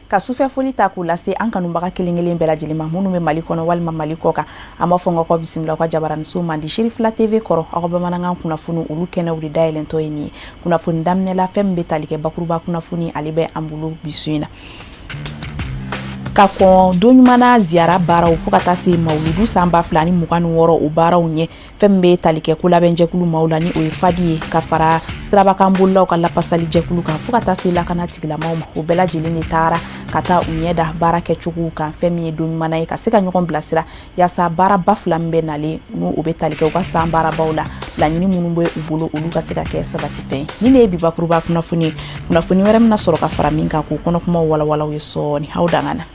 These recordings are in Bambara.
ka sufɛ foli ta k'u lase an kanubaga kelen-kelen bɛɛ lajɛlen ma minnu bɛ Mali kɔnɔ walima Mali kɔ kan. An b'a fɔ n ka bisimila ka jabaraniso mandi Sherifila TV kɔrɔ aw ka bamanankan kunnafoni olu kɛnɛw de dayɛlɛntɔ ye nin ye. Kunnafoni daminɛla fɛn min bɛ tali kɛ bakuruba kunnafoni ale bɛ an bolo bi su in na. Ka kɔn don ɲumana ziyara baaraw fo ka taa se Mawuludu san 2026 o baaraw ɲɛ fɛn min bɛ tali kɛ ko labɛnjɛkulu maaw la ni o ye fadi ye ka fara sirabakan bolilaw ka lapasali jɛkulu kan fo ka taa se lakana tigilamaw ma o bɛɛ lajɛlen de taara ka taa u ɲɛ da baara kɛcogow kan fɛn min ye don ɲumana ye ka se ka ɲɔgɔn bilasira yaasa baara ba fila min bɛ nalen n'o bɛ tali kɛ u ka san baarabaw la laɲini minnu bɛ u bolo olu ka se ka kɛ sabatifɛn ye. Ni ne ye bi bakuruba kunnafoni ye kunnafoni wɛrɛ min na sɔrɔ ka fara min kan k'o kɔnɔkumaw walawalaw ye sɔɔni aw dangana.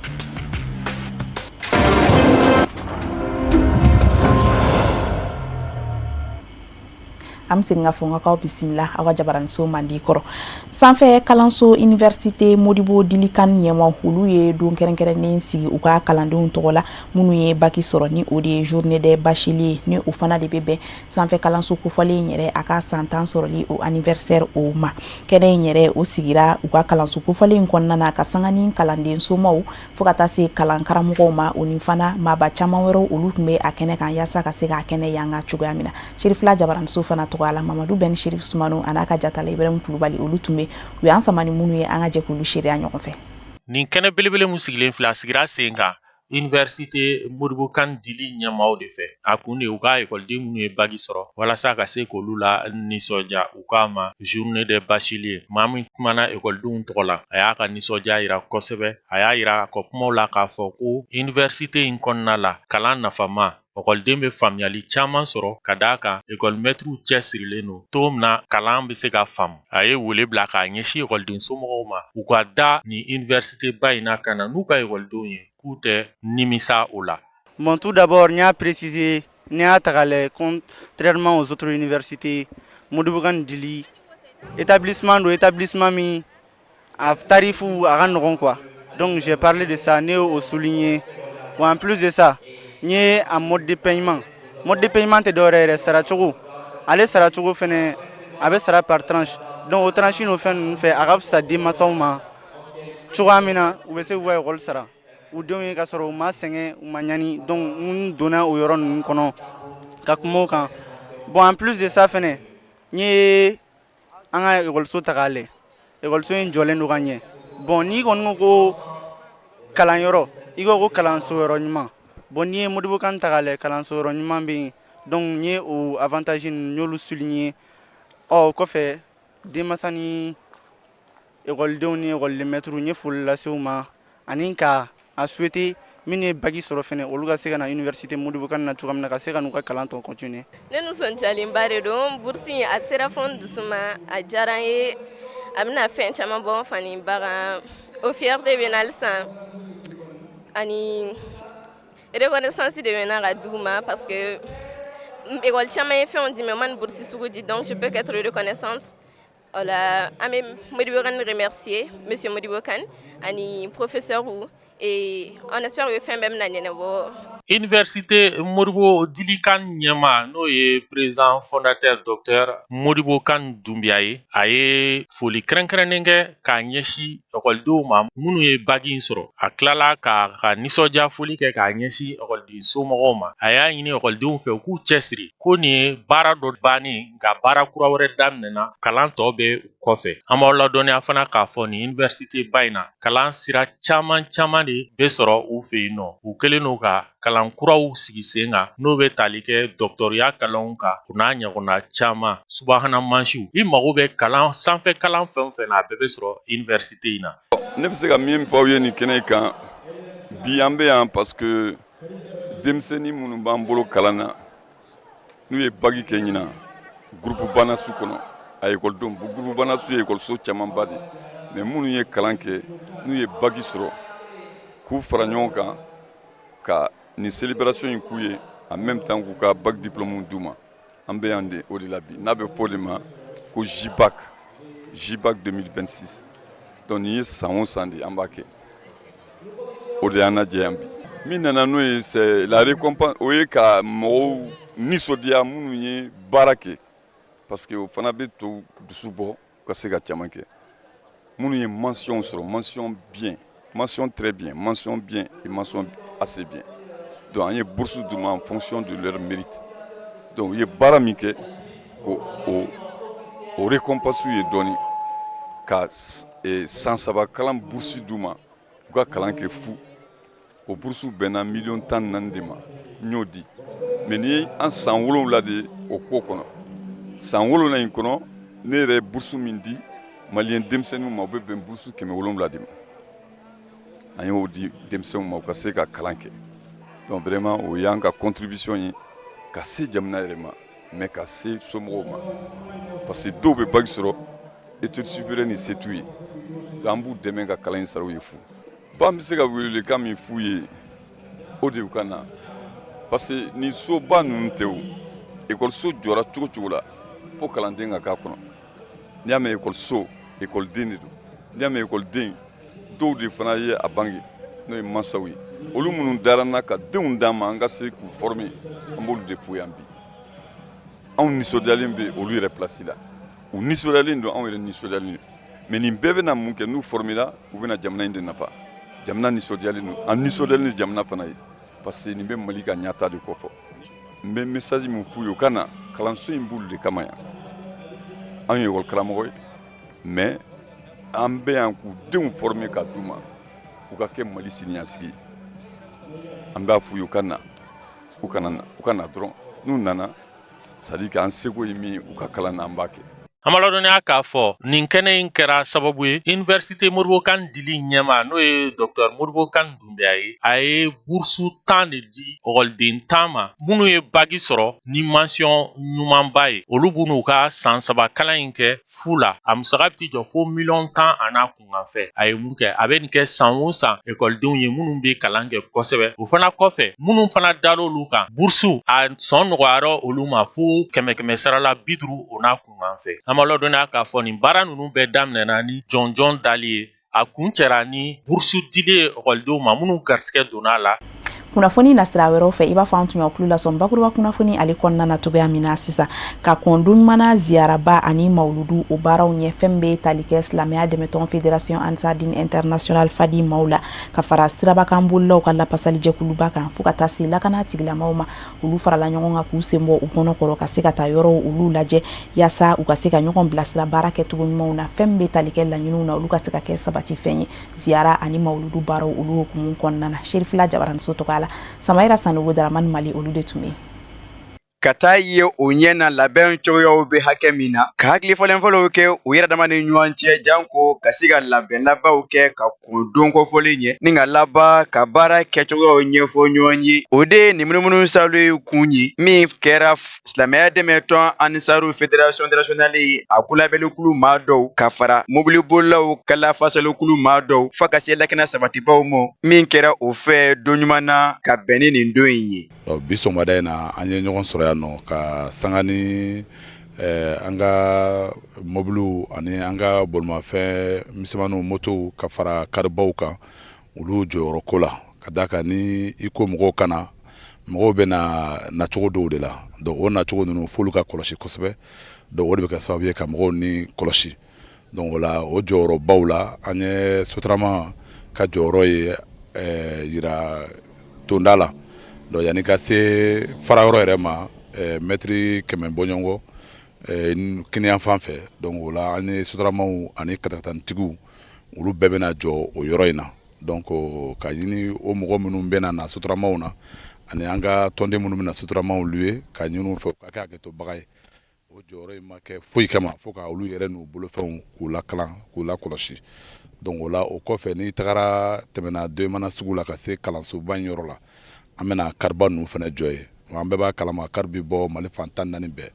Am segin ka fɔ n ka bisimila aw ka jabaraniso mandi kɔrɔ. Sanfɛ kalanso Université Modibo Dilikan ɲɛmaw olu ye don kɛrɛnkɛrɛnnen sigi u ka kalandenw tɔgɔ la minnu ye baki sɔrɔ ni o de ye journée des bacheliers ni o fana de bɛ bɛn sanfɛ kalanso kofɔlen yɛrɛ a ka san 10 sɔrɔli o anniversaire o ma. Kɛnɛ in yɛrɛ o sigira u ka kalanso kofɔlen kɔnɔna na ka sanga ni kalanden somaw fo ka taa se kalan karamɔgɔw ma o ni fana maaba caman wɛrɛw olu tun bɛ a kɛnɛ kan yaasa ka se ka kɛnɛ yanga cogoya min na. Sherifila jabaraniso fana tɔgɔ la Mamadu Ben Sherif Sumano an'a ka jatala Ibrahim Kulubali olu tun bɛ u y'an sama ni minnu ye an ka jɛkulu seereya ɲɔgɔn fɛ. Nin kɛnɛ belebele mun sigilen filɛ a sigira sen kan Université Modibo Kane dili ɲɛmaaw de fɛ. A kun de u ka ekɔliden minnu ye bagi sɔrɔ walasa ka se k'olu la nisɔndiya u k'a ma journée des bacheliers. Maa min kumana ekɔlidenw tɔgɔ la a y'a ka nisɔndiya yira kosɛbɛ. A y'a yira a ka kumaw la k'a fɔ ko université in kɔnɔna la kalan nafama ekɔliden bɛ faamuyali caman sɔrɔ ka d'a kan ekɔlimɛtiriw cɛ sirilen don cogo min na kalan bɛ se ka faamu. A ye wele bila k'a ɲɛsin ekɔliden somɔgɔw ma u ka da ni université ba in na ka na n'u ka ekɔlidenw ye k'u tɛ nimisa o la. Bon, tout d'abord, n'y a précisé, n'y a tagalé, contrairement aux autres universités, Modibo Kane Dili, établissement mi, à tarif ou à Ranron quoi. Donc j'ai parlé de ça, néo au souligné. Ou en plus de ça, n'y a un mode de paiement. Mode de paiement est d'horaire, Sarachogo. Allez, Sarachogo fait avec Sara par tranche. Donc au tranche, nous fait Arab sa démassement. Chouamina, ou c'est où est Sara. U denw ye ka sɔrɔ u ma sɛgɛn u ma ɲani donc n donna o yɔrɔ ninnu kɔnɔ ka kuma o kan. Bon en plus de ça fɛnɛ n ye an ka ekɔliso ta k'a lajɛ ekɔliso in jɔlen don ka ɲɛ. Bon n'i kɔni ko ko kalanyɔrɔ i ko ko kalanso yɔrɔ ɲuman bon n'i ye Modibo Kane ta k'a lajɛ kalanso yɔrɔ ɲuman bɛ yen donc n ye o avantage ninnu n y'olu souligner. O kɔfɛ denmansa ni ekɔlidenw ni ekɔliden maîtres n ye foli lase u ma ani ka a souhaité min ye bagi sɔrɔ fɛnɛ olu ka se ka na Université Modibo Kane na cogoya min na ka se ka n'u ka kalan tɔ continuer. Ne nisɔndiyalenba de don bourse in a sera fɛn dusu ma a diyara n ye a bɛna fɛn caman bɔ n fani ba kan o fierté bɛ n na halisa ani reconnaissance de bɛ n na ka d'u ma parce que école caman ye fɛnw di mais u ma nin bourse sugu di donc je peux qu'être reconnaissante. Voilà, an bɛ Modibo Kane remercier monsieur Modibo Kane ani professeur et on espère que fɛn bɛɛ bɛna ɲɛnabɔ. Université Modibo Dilikan ɲɛma n'o ye président fondateur docteur Modibo Kane Dunbiya ye a ye foli kɛrɛnkɛrɛnnen kɛ k'a ɲɛsin ekɔlidenw ma minnu ye bagi in sɔrɔ. A tilala k'a ka nisɔndiya foli kɛ k'a ɲɛsin ekɔliden somɔgɔw ma. A y'a ɲini ekɔlidenw fɛ u k'u cɛsiri ko nin ye baara dɔ bannen nka baara kura wɛrɛ daminɛna kalan tɔ bɛ kɔfɛ. An b'aw ladɔnniya fana k'a fɔ nin université ba in na kalan sira caman de bɛ sɔrɔ u fɛ yen nɔ. U kɛlen don ka kalan kuraw sigi sen kan n'o bɛ tali kɛ dɔgɔtɔrɔya kalanw kan o n'a ɲɔgɔnna caman subahana mansiw. I mago bɛ kalan sanfɛ kalan fɛn o fɛn na a bɛɛ bɛ sɔrɔ université in na. Ne bɛ se ka min fɔ aw ye nin kɛnɛ kan bi an bɛ yan parce que denmisɛnnin minnu b'an bolo kalan na n'u ye bagi kɛ ɲinan groupe banasu kɔnɔ a ekɔlidenw groupe banasu ye ekɔliso camanba de mais minnu ye kalan kɛ n'u ye bagi sɔrɔ k'u fara ɲɔgɔn kan ka ni célébration in k'u ye en même temps k'u ka bac diplôme d'u ma an bɛ yan de o de la bi n'a bɛ fɔ de ma ko JBAC 2026 donc nin ye san o san de an b'a kɛ o de y'an lajɛ yan bi min nana n'o ye c'est la récompense o ye ka mɔgɔw nisɔndiya minnu ye baara kɛ parce que o fana bɛ to dusu bɔ ka se ka caman kɛ minnu ye mention sɔrɔ mention bien mention très bien, mention bien et mention assez bien. Donc il y a bourse en fonction de leur mérite. Donc il y a baramike au récompense est donné ka sans savoir kalam bourse duma ka kalan ke fou au bourse bena million tan nandima nyodi mais ni en san wolonwula de o ko kono san wolonwula in kono ne yɛrɛ bourse min di malien denmisɛnninw ma u bɛ bɛn bourse 700 de ma an y'o di denmisɛnninw ma u ka se ka kalan kɛ donc vraiment o y'an ka contribution ye ka se jamana yɛrɛ ma mais ka se somɔgɔw ma parce que dɔw bɛ bac sɔrɔ étude supérieure ni se t'u ye an b'u dɛmɛ ka kalan in sara u ye fu ba n bɛ se ka welewelekan min f'u ye o de y'u ka na parce que ni soba ninnu tɛ o ekɔliso jɔra cogo cogo la fo kalanden ka k'a kɔnɔ n'i y'a mɛn ekɔliso ekɔliden de don n'i y'a mɛn ekɔliden dɔw de fana ye a bange n'o ye mansaw ye olu minnu dara n na ka denw d'an ma an ka se k'u former an b'olu de fo yan bi anw nisɔndiyalen bɛ olu yɛrɛ place la u nisɔndiyalen don anw yɛrɛ nisɔndiyalen don mais nin bɛɛ bɛna mun kɛ n'u formera u bɛna jamana in de nafa jamana nisɔndiyalen don an nisɔndiyalen don jamana fana ye parce que nin bɛ mali ka ɲata de kɔfɛ n bɛ message min f'u ye u ka na kalanso in b'olu de kama yan anw ye école karamɔgɔ ye mais an bɛ yan k'u denw former ka d'u ma u ka kɛ mali siniɲɛsigi ye an b'a f'u ye u ka na dɔrɔn n'u nana c'est à dire k'an seko ye min ye u ka kalan na an b'a kɛ Amaladɔniya k'a fɔ nin kɛnɛ in kɛra sababu ye Université Modibo Kane dili ɲɛma n'o ye Dr Modibo Kane Dunbiya ye a ye bursu 10 de di ɔkɔliden 10 ma minnu ye bagi sɔrɔ ni mention ɲumanba ye olu b'u n'u ka san 3 kalan in kɛ fu la a musaka bɛ jɔ fo 10 millions a n'a kunkanfɛ a ye mun kɛ a bɛ nin kɛ san o san ekɔlidenw ye minnu bɛ kalan kɛ kosɛbɛ o fana kɔfɛ minnu fana dar'olu kan bursu a sɔn nɔgɔyara olu ma fo 100 sarala 50 o n'a kunkanfɛ Amaladɔniya k'a fɔ nin baara ninnu bɛɛ daminɛna ni jɔnjɔn dali ye a kun cɛra ni bursu dili ye ɔkɔlidenw ma minnu garisɛgɛ donna a la kunnafoni nasira wɛrɛw fɛ i b'a fɔ an tun y'aw tulo lasɔn bakuruba kunnafoni ale kɔnɔna na cogoya min na sisan ka kɔn donɲumana ziyaraba ani mawuludu o baaraw ɲɛ fɛn bɛ tali kɛ silamɛya dɛmɛtɔn fédération ansardine international fadi maaw la ka fara sirabakan bolilaw ka lapasali jɛkuluba kan fo ka taa se lakana tigilamaw ma olu farala ɲɔgɔn kan k'u sen bɔ u kɔnɔkɔrɔ ka se ka taa yɔrɔw olu lajɛ yaasa u ka se ka ɲɔgɔn bilasira baara kɛcogo ɲumanw na fɛn bɛ tali kɛ laɲiniw na olu ka se ka kɛ sabati fɛn ye ziyara ani mawuludu baaraw olu hukumu kɔnɔna na Sherifila Jabaranso tɔgɔ la Samaira Sanogo Dramane Mali olu de tun bɛ ka taa ye o ɲɛ na labɛn cogoyaw bɛ hakɛ min na ka hakili fɔlɔfɔlɔw kɛ u yɛrɛ dama ni ɲɔgɔn cɛ janko ka se ka labɛn labaw kɛ ka kun don kɔfɔlen ɲɛ ni ka laban ka baara kɛcogoyaw ɲɛfɔ ɲɔgɔn ye o de ye nin munumunu salo kun ye min kɛra silamɛya dɛmɛtɔn Ansaru fédération internationale a kulabɛlikulu maa dɔw ka fara mobilibolilaw ka lafasalikulu maa dɔw fo ka se lakana sabatibaw ma min kɛra o fɛ don ɲuman na ka bɛn ni nin don in ye bi sɔgɔmada in na an ye ɲɔgɔn sɔrɔ yan nɔ ka sanga ni an ka mobiliw ani an ka bolimafɛn misɛnmaninw motow ka fara karibaw kan olu jɔyɔrɔko la ka d'a kan ni i ko mɔgɔw kana mɔgɔw bɛ na cogo dɔw de la donc o nacogo ninnu f'olu ka kɔlɔsi kosɛbɛ donc o de bɛ kɛ sababu ye ka mɔgɔw ni kɔlɔsi donc o la o jɔyɔrɔbaw la an ye sotarama ka jɔyɔrɔ ye yira tonda la donc yanni ka se fara yɔrɔ yɛrɛ ma mètre 100 bɔɲɔgɔn kiniyan fan fɛ donc o la an ye sotaramaw ani katatantigiw olu bɛɛ bɛna jɔ o yɔrɔ in na donc ka ɲini o mɔgɔ minnu bɛna na sotaramaw na ani an ka tɔnden minnu bɛna sotaramaw luwe ka ɲini u fɛ u ka kɛ hakɛtobaga ye o jɔyɔrɔ in ma kɛ foyi kama fo ka olu yɛrɛ n'u bolofɛnw k'u lakalan k'u lakɔlɔsi donc o la o kɔfɛ n'i tagara tɛmɛna Doyemana sugu la ka se kalansoba in yɔrɔ la an bɛna kariba ninnu fana jɔ ye an bɛɛ b'a kalama kari bɛ bɔ Mali fan 14 bɛɛ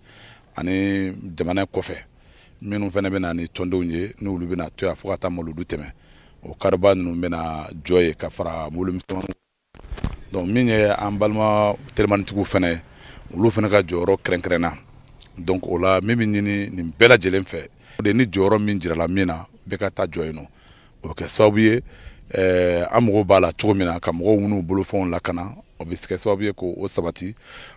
ani jamana kɔfɛ minnu fana bɛna ni tɔndenw ye n'olu bɛna to yan fo ka taa Mawuludu tɛmɛ o kariba ninnu bɛna jɔ ye ka fara mobili misɛnmaninw donc min ye an balima telimanitigiw fana ye olu fana ka jɔyɔrɔ kɛrɛnkɛrɛnna donc o la min bɛ ɲini nin bɛɛ lajɛlen fɛ o de ni jɔyɔrɔ min jirala min na bɛɛ ka taa jɔ yen nɔ o bɛ kɛ sababu ye an mago b'a la cogo min na ka mɔgɔw n'u bolofɛnw lakana o bɛ kɛ sababu ye k'o sabati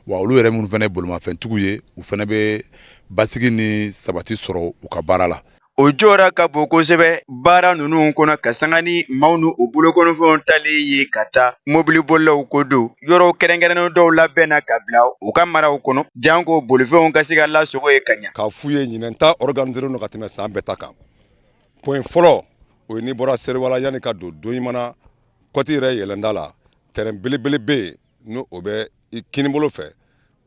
wa olu yɛrɛ minnu fana ye bolimafɛntigiw ye u fana bɛ basigi ni sabati sɔrɔ u ka baara la o jɔra ka bon kosɛbɛ baara nunu kɔnɔ ka sanga ni maaw nu u bolokɔnɔfɛnw tali ye ka taa mobilibolilaw ko don yɔrɔ kɛrɛnkɛrɛnnen dɔw labɛnna ka bila u ka maraw kɔnɔ janko bolifɛnw ka se ka lasogo ye ka ɲa. K'a f'u ye ɲinɛn ta organiser no ka tɛmɛ san bɛɛ ta kan. Point fɔlɔ o ye ni bɔra Seriwala yanni ka don Doɲimana kɔti yɛrɛ yɛlɛnda la terrain belebele bɛ yen n'o o bɛ kinibolo fɛ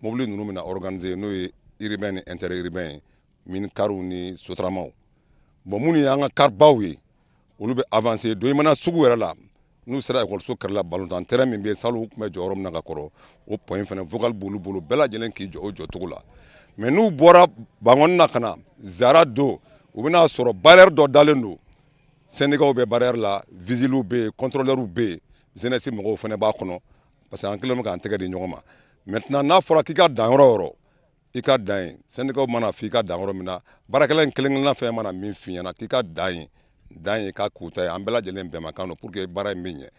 mobili ninnu bɛna organiser n'o ye urbain ni interurbain ye mini kariw ni sotaramaw. Bon minnu y'an ka kari baw ye olu bɛ avancer Doɲimana sugu yɛrɛ la n'u sera ekɔliso kɛrɛla ballontan terrain min bɛ yen salon u tun bɛ jɔ yɔrɔ min na ka kɔrɔ o point fana vocal b'olu bolo bɛɛ lajɛlen k'i jɔ o jɔcogo la. Mais n'u bɔra Bangɔni na ka na Zara don u bɛna sɔrɔ barrière dɔ dalen don syndicats bɛ barrière la vigiles bɛ yen contrôleurs bɛ yen jeunesse mɔgɔw fana b'a kɔnɔ parce que an kɛlen don k'an tɛgɛ di ɲɔgɔn ma. Maintenant n'a fɔra k'i ka dan yɔrɔ o yɔrɔ i ka dan yen syndicats mana f'i ka dan yɔrɔ min na baarakɛla in kelen-kelenna fɛn mana min f'i ɲɛna k'i ka dan yen k'a kuta ye an bɛɛ lajɛlen bɛnbakan don pour que baara in bɛ ɲɛ.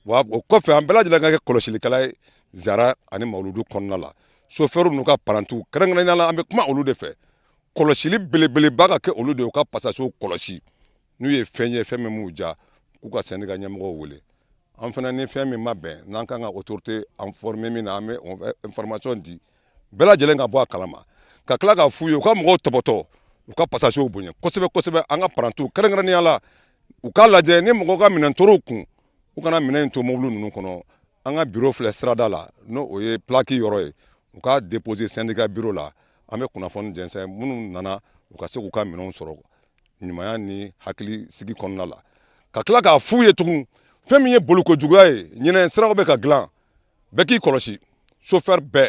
Wa o kɔfɛ an bɛɛ lajɛlen ka kɛ kɔlɔsilikɛla ye Zara ani Mawuludu kɔnɔna la. Chauffeur n'u ka parantiw kɛrɛnkɛrɛnnenya la an bɛ kuma olu de fɛ kɔlɔsili belebeleba ka kɛ olu de u ka passation kɔlɔsi n'u ye fɛn ye fɛn min m'u ja k'u ka syndicat ɲɛmɔgɔw wele an fana ni fɛn min ma bɛn n'an kan ka autorité informer min na an bɛ information di bɛɛ lajɛlen ka bɔ a kalama ka tila k'a f'u ye u ka mɔgɔw tɔbɔtɔ u ka passation bonya kosɛbɛ kosɛbɛ an ka parantiw kɛrɛnkɛrɛnnenya la u k'a lajɛ ni mɔgɔ ka minɛn tor'u kun u kana minɛn in to mobili ninnu kɔnɔ an ka bureau filɛ sirada la n'o o ye plaque yɔrɔ ye u ka déposer syndicat bureau la an bɛ kunnafoni jɛnsɛn minnu nana u ka se k'u ka minɛnw sɔrɔ ɲumanya ni hakili sigi kɔnɔna la ka tila k'a f'u ye tugun fɛn min ye bolikojuguya ye ɲinɛn siraw bɛ ka dilan bɛɛ k'i kɔlɔsi chauffeur bɛɛ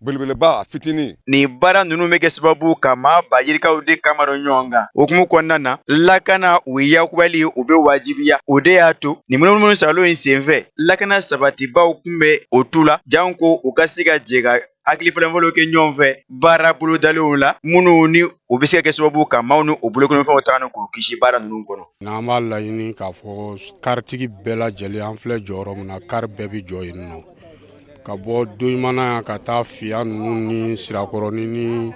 belebeleba fitini. Ni baara ninnu bɛ kɛ sababu ka maa ba yirikaw de kamara ɲɔgɔn kan okumu kɔnɔna na lakana u yakubali u bɛ wajibiya o de y'a to ni munumunu salo in senfɛ lakana sabatibaw kun bɛ o tu la janko u ka se ka jɛ ka hakili fɔlɔfɔlɔ kɛ ɲɔgɔn fɛ baara bolodalenw la minnu ni u bɛ se ka kɛ sababu ka maaw ni u bolokɔnɔfɛnw ta k'u kisi baara ninnu kɔnɔ. N'an b'a laɲini k'a fɔ karitigi bɛɛ lajɛlen an filɛ jɔyɔrɔ min na kari bɛɛ bɛ jɔ yen nɔ ka bɔ Doɲimana yan ka taa Fiya ninnu ni Sirakɔrɔni ni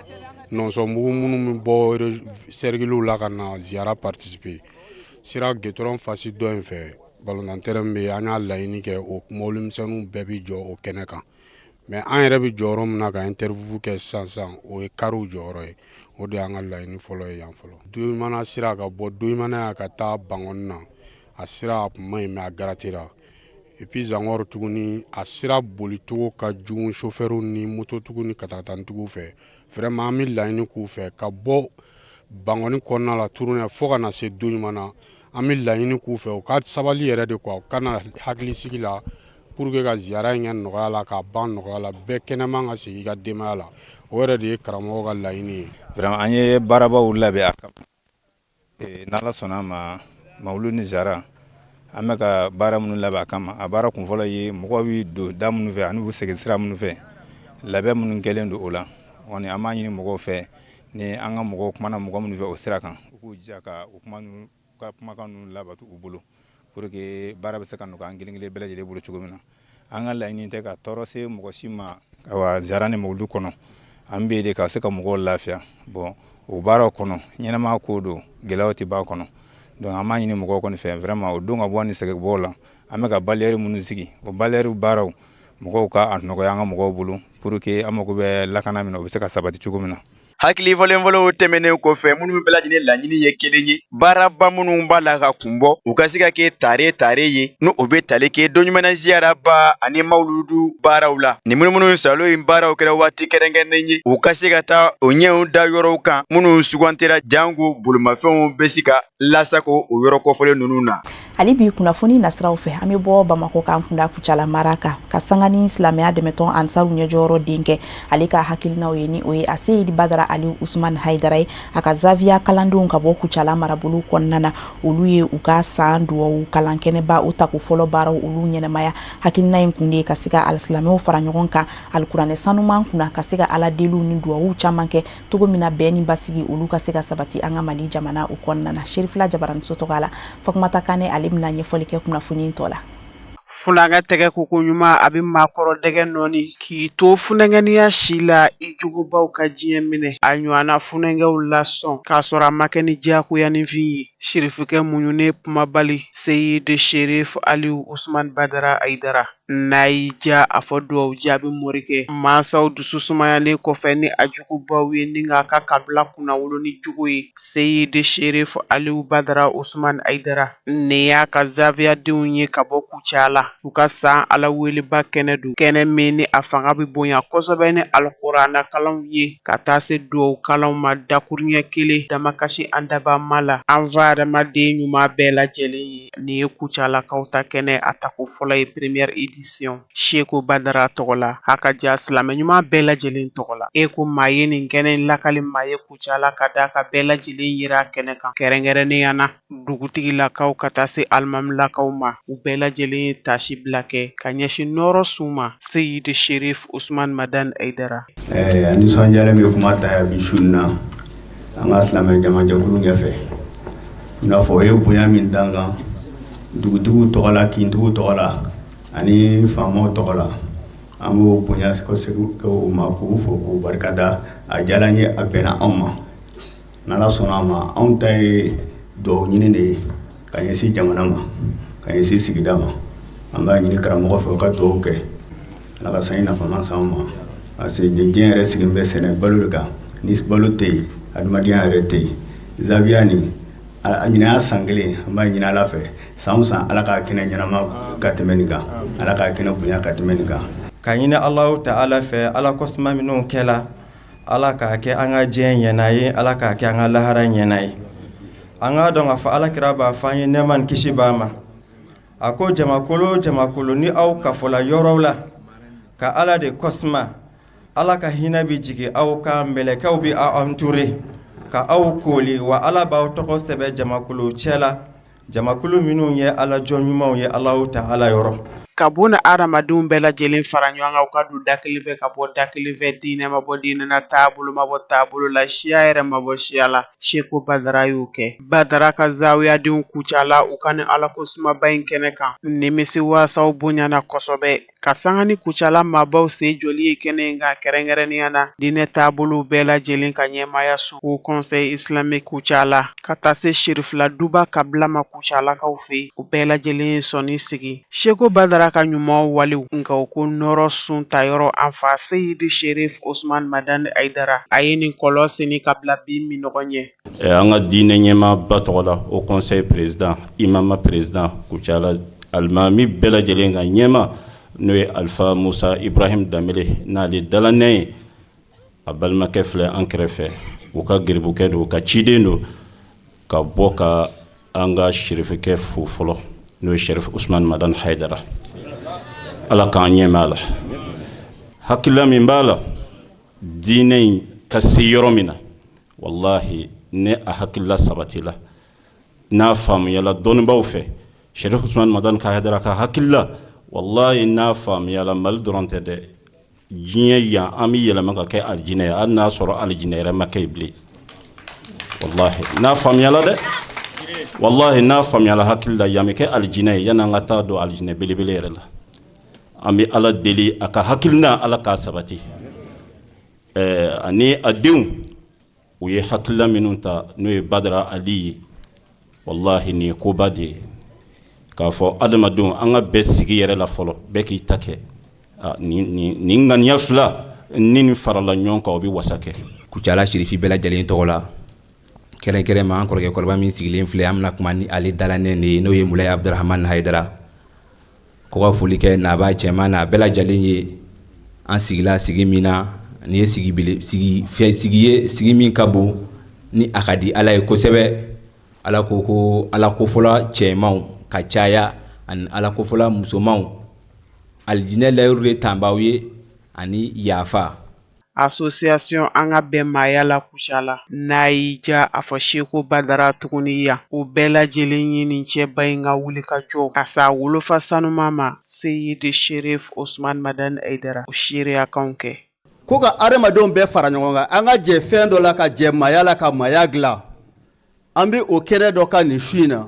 Nɔnsɔnbugu minnu bɛ bɔ cercles la ka na Ziyara participer sira goudron fasi dɔ in fɛ ballontan terrain bɛ yen an y'a laɲini kɛ o mobili misɛnninw bɛɛ bɛ jɔ o kɛnɛ kan mais an yɛrɛ bɛ jɔyɔrɔ min na ka interview kɛ sisan o ye kariw jɔyɔrɔ ye o de y'an ka laɲini fɔlɔ ye yan fɔlɔ. Doɲimana sira ka bɔ Doɲimana yan ka taa Bangɔni na a sira a kun man ɲi mais a garatera et puis Zangor tuguni a sira bolicogo ka jugu chauffeur ni moto tuguni katatantigiw fɛ vraiment an bɛ laɲini k'u fɛ ka bɔ Bangɔni kɔnɔna la turunen fo ka na se Doɲimana an bɛ laɲini k'u fɛ u ka sabali yɛrɛ de quoi u ka na hakilisigi la pour que ka Ziyara in kɛ nɔgɔya la k'a ban nɔgɔya la bɛɛ kɛnɛman ka segin i ka denbaya la o yɛrɛ de ye karamɔgɔ ka laɲini ye. Vraiment an ye baarabaw labɛn a kama n'Ala sɔnna a ma Mawuludu ni Zara an bɛ ka baara minnu labɛn a kama a baara kunfɔlɔ ye mɔgɔw bɛ don da minnu fɛ ani u segin sira minnu fɛ labɛn minnu kɛlen don o la kɔni an b'a ɲini mɔgɔw fɛ ni an ka mɔgɔw kumana mɔgɔ minnu fɛ o sira kan u k'u jija ka o kumakan ninnu labato u bolo pour que baara bɛ se ka nɔgɔya an kelen-kelen bɛɛ lajɛlen bolo cogo min na an ka laɲini tɛ ka tɔɔrɔ se mɔgɔ si ma wa Zara ni Mawuludu kɔnɔ an bɛ de ka se ka mɔgɔw lafiya bon o baaraw kɔnɔ ɲɛnɛma ko don gɛlɛyaw tɛ b'a kɔnɔ donc an b'a ɲini mɔgɔw kɔni fɛ vraiment o don ka bɔ ni sɛgɛnbɔ la an bɛ ka barrière minnu sigi o barrière baaraw mɔgɔw ka a nɔgɔya an ka mɔgɔw bolo pour que an mago bɛ lakana min na o bɛ se ka sabati cogo min na. Hakili fɔlɔfɔlɔw tɛmɛnen kɔfɛ minnu bɛɛ lajɛlen laɲini ye kelen ye baaraba minnu b'a la ka kunbɔ u ka se ka kɛ tare ye n'o bɛ tali kɛ Doɲimana Ziyaraba ani Mawuludu baaraw la ni minnu salo in baaraw kɛra waati kɛrɛnkɛrɛnnen ye u ka se ka taa o ɲɛw da yɔrɔw kan minnu sugantera jango bolomafɛnw bɛ se ka lasago o yɔrɔ kɔfɔlen ninnu na. Hali bi kunnafoni nasiraw fɛ an bɛ bɔ Bamako kan kunda Kucala mara kan ka sanga ni silamɛya dɛmɛtɔn Ansaru ɲɛjɔyɔrɔ denkɛ ale ka hakilinaw ye ni o ye Aseyidi Badara Ali Usman Haidara ye a ka Zavia kalandenw ka bɔ Kucala marabolo kɔnɔna na olu ye u ka san duwawu kalan kɛnɛba o tako fɔlɔ baaraw olu ɲɛnɛmaya hakilina in kun de ka se ka alisilamɛw fara ɲɔgɔn kan alikuranɛ sanuman kunna ka se ka ala deliw ni duwawu caman kɛ togo min na bɛn ni basigi olu ka se ka sabati an ka Mali jamana o kɔnɔna na Sherifila Jabaramuso tɔgɔ la Fatumata Kane ale bɛna ɲɛfɔli kɛ kunnafoni tɔ la. Funankɛ tɛgɛ koko ɲuman a bɛ maakɔrɔ dɛgɛ nɔɔni k'i to funankɛniya si la i jugubaw ka diɲɛ minɛ a ɲɔgɔnna funankɛw lasɔn k'a sɔrɔ a ma kɛ ni diyagoyanifin ye sherifikɛ muɲunen kumabali Seyidi Sherif Aliyu Usman Badara Ayidara n'a y'i ja a fɔ duwawu jaabi morikɛ mansaw dusu sumayalen kɔfɛ ni a jugubaw ye ni k'a ka kabila kunnawolo ni jugu ye Seyidi Sherif Aliyu Badara Usman Ayidara ne y'a ka zaviyadenw ye ka bɔ Kucala u ka san ala weliba kɛnɛ don kɛnɛ min ni a fanga bɛ bonya kosɛbɛ ni alikuranɛ kalanw ye ka taa se duwawu kalanw ma dakuruɲɛ kelen damakasi an dabama la an fa adamaden ɲuman bɛɛ lajɛlen ye nin ye Kucalakaw ta kɛnɛ a tako fɔlɔ ye première édition Sheku Badara tɔgɔ la a ka ja silamɛ ɲuman bɛɛ lajɛlen tɔgɔ la e ko maa ye nin kɛnɛ in lakali maa ye Kucala ka da ka bɛɛ lajɛlen yira kɛnɛ kan kɛrɛnkɛrɛnnenya na dugutigilakaw ka taa se alimamilakaw ma u bɛɛ lajɛlen ye tasi bila kɛ ka ɲɛsin nɔrɔ sun ma Seyidi Sherif Usman Madan Ayidara a nisɔndiyalen bɛ kuma ta bi su in na an ka silamɛ jamajɛkulu ɲɛfɛ i n'a fɔ o ye bonya min dan kan dugutigiw tɔgɔ la kintigiw tɔgɔ la ani faamaw tɔgɔ la an b'o bonya kosɛbɛ o ma k'u fo k'u barikada a diyara n ye a bɛnna anw ma n'Ala sɔnna a ma anw ta ye duwawu ɲini de ye ka ɲɛsin jamana ma ka ɲɛsin sigida ma an b'a ɲini karamɔgɔ fɛ o ka duwawu kɛ Ala ka sanji nafama s'anw ma parce que diɲɛ yɛrɛ sigilen bɛ sɛnɛ balo de kan ni balo tɛ yen adamadenya yɛrɛ tɛ yen zawiya nin a ɲinɛ san kelen an b'a ɲini Ala fɛ san o san Ala k'a kɛnɛ ɲɛnama ka tɛmɛ nin kan Ala k'a kɛnɛ bonya ka tɛmɛ nin kan ka ɲini Alahu Ta'ala fɛ Ala kɔsuma minnu kɛla Ala k'a kɛ an ka diɲɛ ɲɛna ye Ala k'a kɛ an ka lahara ɲɛna ye an ka dɔn k'a fɔ Alakira b'a fɔ an ye nɛɛma ni kisi b'a ma a ko jamakulu jamakulu ni aw kafola yɔrɔw la ka Ala de kɔsuma Ala ka hinɛ bi jigin aw kan mɛlɛkɛw bi aw entouré ka aw koli wa Ala b'aw tɔgɔ sɛbɛn jamakulu cɛ la jamakulu minnu ye Ala jɔn ɲumanw ye Alahu Ta'ala yɔrɔ ka buna adamadenw bɛɛ lajɛlen fara ɲɔgɔn kan u ka don da kelen fɛ ka bɔ da kelen fɛ diinɛ ma bɔ diinɛ na taabolo ma bɔ taabolo la siya yɛrɛ ma bɔ siya la Sheku Badara y'o kɛ Badara ka zawiyadenw Kucala u ka ni Ala ko sumaba in kɛnɛ kan nimisi waasaw bonyana kosɛbɛ ka sanga ni Kucala maabaw se joli ye kɛnɛ in kan kɛrɛnkɛrɛnnenya na diinɛ taabolo bɛɛ lajɛlen ka ɲɛmaya so o conseil islamique Kucala ka taa se Sherifla duba kabila ma Kucalakaw fɛ u bɛɛ lajɛlen sɔnni sigi Sheku Badara ka ɲumanw walew nka u ko nɔrɔ sun tayɔrɔ an fa Seyidi Sherif Usman Madan Ayidara a ye nin kɔlɔsi ni kabila bin min ɲɔgɔn ye an ka diinɛ ɲɛmaaba tɔgɔ la o conseil président imama président Kucala alimami bɛɛ lajɛlen ka ɲɛma n'o ye Alifa Musa Ibrahim Danbele n'ale dalannɛ ye a balimakɛ filɛ an kɛrɛfɛ u ka geribukɛ don u ka ciden don ka bɔ ka an ka sherifikɛ fo fɔlɔ n'o ye Sherif Usman Madan Ayidara Ala k'an ɲɛmɛ a la hakilila min b'a la diinɛ in ka se yɔrɔ min na wallahi ne a hakilila sabatila n'a faamuyala dɔnnibaw fɛ Sherif Usman Madan Ayidara ka hakilila wallahi n'a faamuyala Mali dɔrɔn tɛ dɛ diɲɛ yan an bɛ yɛlɛma ka kɛ alijinɛ ye hali n'a sɔrɔ alijinɛ yɛrɛ ma kɛ bilen wallahi n'a faamuyala dɛ wallahi n'a faamuyala hakilila yan bɛ kɛ alijinɛ ye yan'an ka taa don alijinɛ belebele yɛrɛ la an bɛ Ala deli a ka hakilina Ala k'a sabati ani a denw u ye hakilila minnu ta n'o ye Badara Ali ye wallahi nin ye koba de ye k'a fɔ adamadenw an ka bɛɛ sigi yɛrɛ la fɔlɔ bɛɛ k'i ta kɛ nin ŋaniya fila ni nin farala ɲɔgɔn kan o bɛ wasa kɛ Kucala sherifi bɛɛ lajɛlen tɔgɔ la kɛrɛnkɛrɛn ma an kɔrɔkɛ kɔrɔba min sigilen filɛ an bɛna kuma ni ale dalannɛ de ye n'o ye Mulaye Abdurahmane Ayidara ko ka foli kɛ naba cɛman n'a bɛɛ lajɛlen ye an sigila sigi min na ni ye sigi min ka bon ni a ka di Ala ye kosɛbɛ Ala ko Ala kofɔla cɛmanw ka caya ani Ala kofɔla musomanw alijinɛ layiru de tanbaw ye ani yafa association an ka bɛn maaya la Kucala n'a y'i ja a fɔ Sheku Badara tuguni yan u bɛɛ lajɛlen ye nin cɛba in ka wuli ka jɔ ka sa wolofa sanuma ma Seyidi Sherif Usman Madan Ayidara o seereya kanw kɛ ko ka adamadenw bɛɛ fara ɲɔgɔn kan an ka jɛ fɛn dɔ la ka jɛ maaya la ka maaya dilan an bɛ o kɛnɛ dɔ ka nin su in na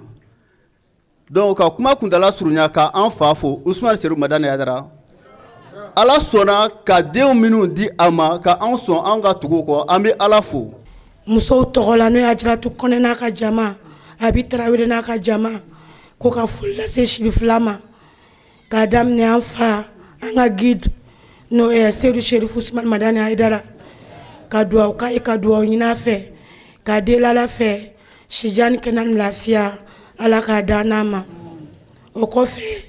donc ka kuma kuntala surunya ka an fa fo Ousmane Serou Madani Haidara ala sɔnna ka denw minnu di a ma ka an sɔn an ka tugu kɔ an bɛ ala fo musow tɔgɔ la n'o ye Ajaratu Kɔnɛ n'a ka jama Abi Tarawele n'a ka jama ko ka foli lase Sirifila ma k'a daminɛ an fa an ka guide n'o ye Seydou Cherif Ousmane Madani Haidara ka duwawu k'a ye ka duwawu ɲini a fɛ k'a deli Ala fɛ sijani kɛnɛ ni lafiya Ala k'a da n'a ma o kɔfɛ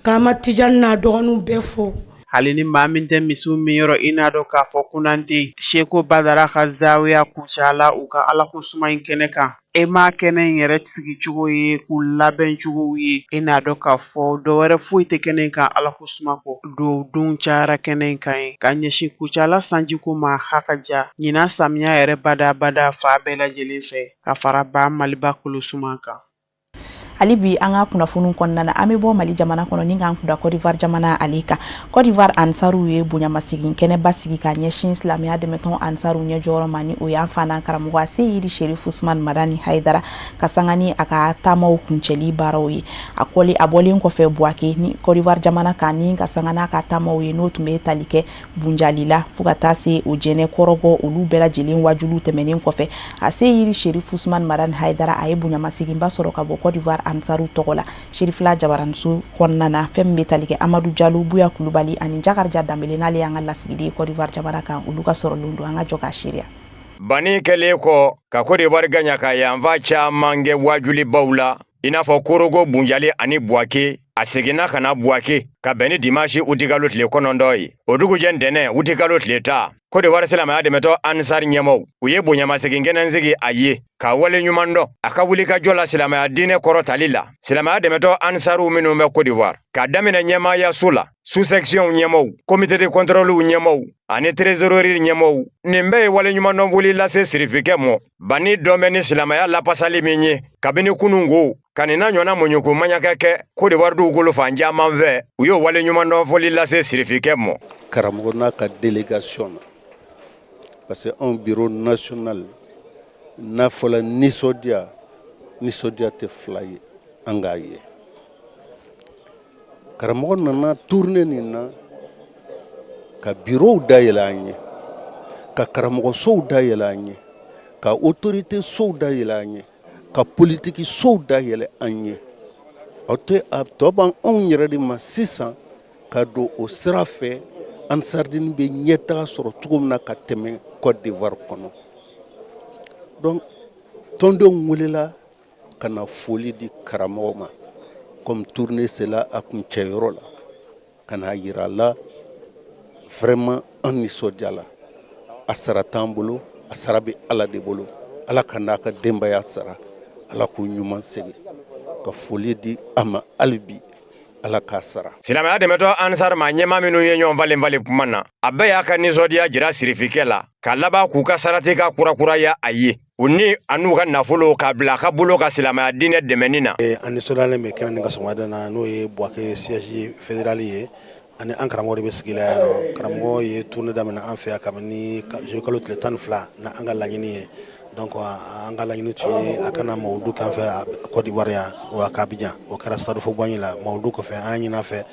k'an ma Tijani n'a dɔgɔninw bɛɛ fo hali ni maa min tɛ misiw min yɔrɔ i n'a dɔn k'a fɔ kunante Seko Badara ka zawiya kucala u ka ala ko suma in kɛnɛ kan e m'a kɛnɛ in yɛrɛ sigi cogo ye k'u labɛn cogo ye i n'a dɔn k'a fɔ dɔ wɛrɛ foyi tɛ kɛnɛ in kan ala ko suma kɔ don cayara kɛnɛ in kan ye ka ɲɛsin kucala sanjiko ma hakaja ɲinan samiya yɛrɛ bada fa bɛɛ lajɛlen fɛ ka fara ba Maliba kolo suma kan Ali bi an ka kunnafoniw kɔnɔna na an bɛ bɔ Mali jamana kɔnɔ ni k'an kunda Côte d'Ivoire jamana ale kan Côte d'Ivoire ansaruw ye bonyamasegin kɛnɛba sigi ka ɲɛsin silamɛya dɛmɛtɔn ansaruw ɲɛjɔyɔrɔ ma ni o y'an fa n'an karamɔgɔ Seyidi Cherif Ousmane Madani Haidara ka sanga ni a ka taamaw kuncɛli baaraw ye a bɔlen kɔfɛ Buake ni Côte d'Ivoire jamana kan ni ka sanga n'a ka taamaw ye n'o tun bɛ tali kɛ Bunjali la fo ka taa se o jɛnɛ kɔrɔbɔ olu bɛɛ lajɛlen wajulu tɛmɛnen kɔfɛ a Seyidi Cherif Ousmane Madani Haidara a ye bonyamaseginba sɔrɔ ka bɔ Côte d'Ivoire ansaru tɔgɔ la Sherifila Jabaranso kɔnɔna na fɛn min bɛ tali kɛ Amadou Diallo Buya Kulubali ani Jakarija Dambele n'ale y'an ka lasigiden Côte d'Ivoire jamana kan olu ka sɔrɔlen don an ka jɔ ka seereya bani kɛlen kɔ ka Côte d'Ivoire gaɲa ka yanfa caman kɛ wajulibaw la i n'a fɔ Korogo Bunjali ani Buake a seginna ka na Buake ka bɛn ni dimanche uti kalo tile 9 ye o dugujɛ ntɛnɛn uti kalo tile 10 Côte d'Ivoire silamɛya dɛmɛtɔ Ansar ɲɛmɔw u ye bonyamasegin kɛnɛ sigi a ye ka wale ɲuman dɔn a ka wuli ka jɔ la silamɛya diinɛ kɔrɔtali la silamɛya dɛmɛtɔ Ansaru minnu bɛ Côte d'Ivoire ka daminɛ ɲɛmayaso la sous-section ɲɛmɔw comité de contrôle ɲɛmɔw ani trésorerie ɲɛmɔw nin bɛɛ ye wale ɲuman dɔn wuli lase sirifikɛ mɔ bani dɔn bɛ ni silamɛya lapasali min ye kabini kunungo ka nin na ɲɔna muɲuko maɲakɛ kɛ Côte d'Ivoire dugukolo fan caman fɛ u y'o wale ɲuman dɔn fɔli lase sirifikɛ mɔ karamɔgɔ n'a ka délégation parce que un bureau national n'a fɔla nisɔndiya tɛ fila ye an k'a ye karamɔgɔ nana tourner nin na ka bureau dayɛlɛ an ye ka karamɔgɔsow dayɛlɛ an ye ka autorité sow dayɛlɛ an ye ka politique sow dayɛlɛ an ye a tɔ b'an anw yɛrɛ de ma sisan ka don o sira fɛ Ansardini bɛ ɲɛtaga sɔrɔ cogo min na ka tɛmɛ Côte d'Ivoire kɔnɔ donc tɔndenw welela ka na foli di karamɔgɔ ma comme tournée sela a kuncɛyɔrɔ la ka na yira la vraiment an nisɔndiyala a sara t'an bolo a sara bɛ Ala de bolo Ala ka n'a ka denbaya sara Ala k'u ɲuman segin ka foli di a ma hali bi Ala k'a sara silamɛya dɛmɛtɔ Ansar ma ɲɛma minnu ye ɲɔgɔn falen kuma na a bɛɛ y'a ka nisɔndiya jira sirifikɛ la ka laban k'u ka sarati ka kurakuraya a ye u ni a n'u ka nafolo k'a bila a ka bolo ka silamɛya diinɛ dɛmɛni na an nisɔndiyalen bɛ kɛnɛ nin ka sɔgɔmada na n'o ye Buake siège fédéral ye ani an karamɔgɔ de bɛ sigi la yan nɔ karamɔgɔ ye tournée daminɛ an fɛ yan kabini kalo tile 12 na an ka laɲini ye donc an ka laɲini tun ye a kana Mawudu kan fɛ a Côte d'Ivoire yan o a ka Abidjan o kɛra Stade Fɔbɔnyi la Mawudu kɔfɛ an ɲin'a fɛ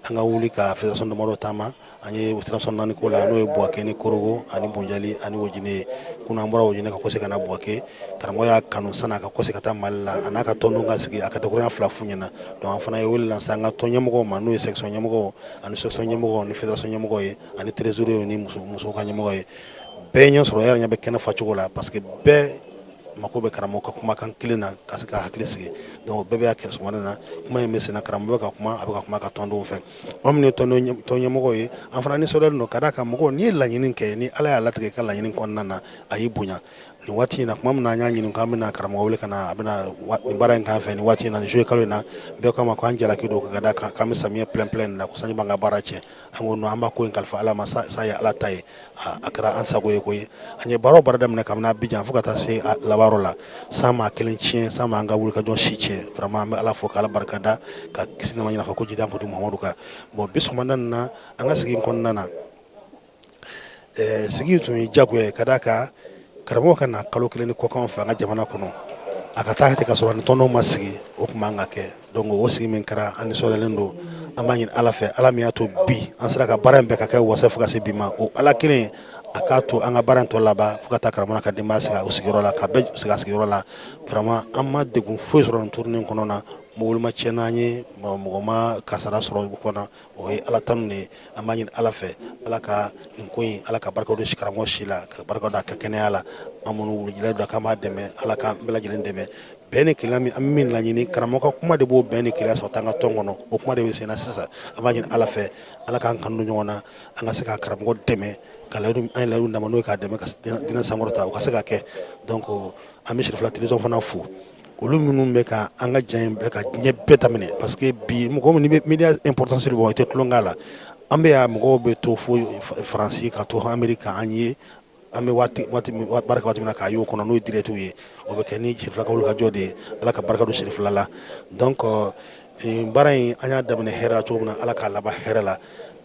an ka wuli ka fédération damadɔ taama an ye fédération 4 ko la n'o ye Buake ni Korogo ani Bunjali ani Wojine kunun an bɔra Wojine ka kɔse ka na Buake karamɔgɔ y'a kanu san'a ka kɔse ka taa Mali la a n'a ka tɔndenw ka sigi a catégorie 2 f'u ɲɛna donc an fana ye wele lase an ka tɔn ɲɛmɔgɔw ma n'o ye section ɲɛmɔgɔw ani section ɲɛmɔgɔw ni fédération ɲɛmɔgɔw ye ani trésorier ni musow ka ɲɛmɔgɔ ye bɛɛ ɲɛ sɔrɔ yɛrɛ ɲɛ bɛ kɛnɛ facogo la parce que bɛɛ mako bɛ karamɔgɔ ka kumakan kelen na ka se ka hakili sigi donc bɛɛ bɛ kɛ sɔgɔmada na kuma in bɛ senna karamɔgɔ bɛ ka kuma a bɛ ka kuma ka tɔndenw fɛ anw minnu ye tɔn ɲɛmɔgɔ ye an fana nisɔndiyalen don ka d'a kan mɔgɔw n'i ye laɲini kɛ ni Ala y'a latigɛ i ka laɲini kɔnɔna na a y'i bonya nin waati in na kuma min na an y'a ɲini k'an bɛna karamɔgɔ wele ka na a bɛna nin baara in k'an fɛ nin waati in na nin juillet kalo in na bɛɛ ko an ma ko an jalaki don ka d'a kan k'an bɛ samiyɛ plein nin na ko sanji b'an ka baara tiɲɛ an ko non an b'a ko in kalifa Ala ma sa ye Ala ta ye a kɛra an sago ye koyi an ye baara o baara daminɛ kabini Abidjan fo ka taa se laban yɔrɔ la san maa kelen tiɲɛ san maa an ka wuli ka jɔn si tiɲɛ vraiment an bɛ Ala fo k'Ala barikada ka kisi nama ɲɛna fɔ ko jida Amadou Muhamadu kan bon bi sɔgɔmada nin na an ka sigi in kɔnɔna na sigi tun ye jagoya ye ka d'a kan karamɔgɔ ka na kalo kelen ni kɔkan fɛ an ka jamana kɔnɔ a ka taa kɛ ka sɔrɔ ni tɔndenw ma sigi o tun man ka kɛ donc o sigi min kɛra an nisɔndiyalen don an b'a ɲini ala fɛ ala min y'a to bi an sera ka baara in bɛɛ ka kɛ wasa fo ka se bi ma o ala kelen a k'a to an ka baara in tɔ laban fo ka taa karamɔgɔ ka denbaya sigi o sigiyɔrɔ la ka bɛɛ sigi a sigiyɔrɔ la vraiment an ma degun foyi sɔrɔ nin tournée in kɔnɔ na mɔgɔ ma tiɲɛ n'an ye mɔgɔ ma kasara sɔrɔ o kɔnɔ o ye ala tanu de ye an b'a ɲini ala fɛ ala ka nin ko in ala ka barika don karamɔgɔ si la ka barika don a ka kɛnɛya la an minnu wulilaw don k'an b'a dɛmɛ ala k'an bɛɛ lajɛlen dɛmɛ bɛn ni kelenya min an bɛ min laɲini karamɔgɔ ka kuma de b'o bɛn ni kelenya sɔrɔ an ka tɔn kɔnɔ o kuma de bɛ sen na sisan an b'a ɲini ala fɛ ala k'an kanu ɲɔgɔn na an ka se ka karamɔgɔ dɛmɛ ka layidu an ye layidu dama n'o ye k'a dɛmɛ ka diinɛ sankɔrɔta o ka se ka kɛ donc an bɛ Sirifila télévision fana fo olu minnu bɛ ka an ka jan in bɛɛ ka diɲɛ bɛɛ daminɛ parce que bi mɔgɔ min bɛ média importance de bɔ o tɛ tulonkɛ la an bɛ yan mɔgɔw bɛ to fo Faransi ka to Amérique an ye an bɛ baara kɛ waati min na k'a y'o kɔnɔ n'o ye direct ye o bɛ kɛ ni Sirifila ka wulikajɔ de ye ala ka barika don Sirifila la donc baara in an y'a daminɛ hɛrɛ cogo min na ala k'a laban hɛrɛ la